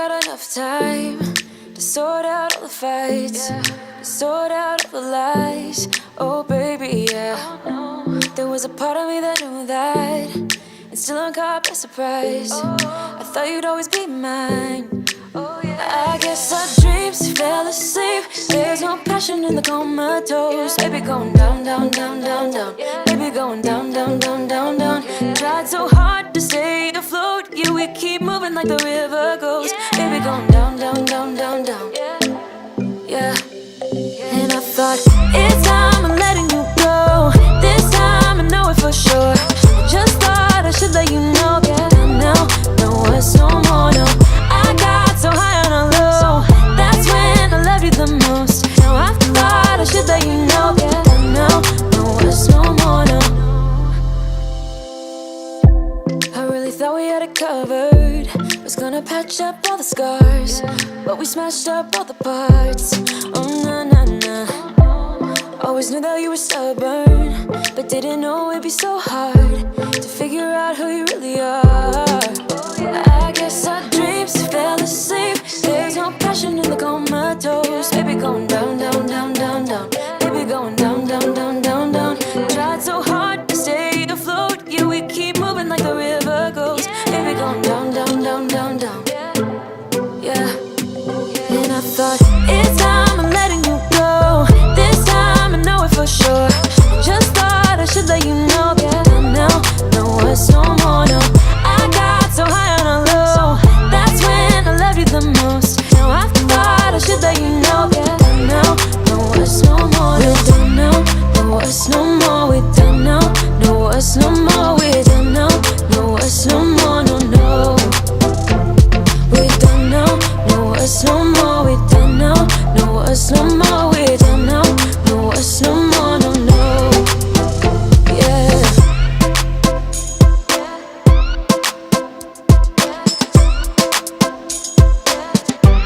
got enough time to sort out all the fights, to sort out all the lies. Oh baby, yeah. There was a part of me that knew that, and still I'm caught by surprise. I thought you'd always be mine. I guess our dreams fell asleep. There's no passion in the comatose. Baby going down, down, down, down, down. Baby going down, down, down, down, down. Tried so hard to stay afloat. Yeah, we keep moving like the river goes. Baby going down, down, down, down, down. Yeah. And I thought, it's time I'm letting you go. This time I know it for sure. I just thought I should let you know. Yeah, now, no, it's no more, no. I got so high on a low. That's when I loved you the most. Now I thought I should let you know. Yeah, now, no, it's no more, no. I really thought we had it covered. Was gonna patch up all the scars, but we smashed up all the parts. Oh, nah, nah, nah. Always knew that you were stubborn, but didn't know it'd be so hard to figure out who you really are. I guess our dreams fell asleep. There's no passion in the comatose. Baby going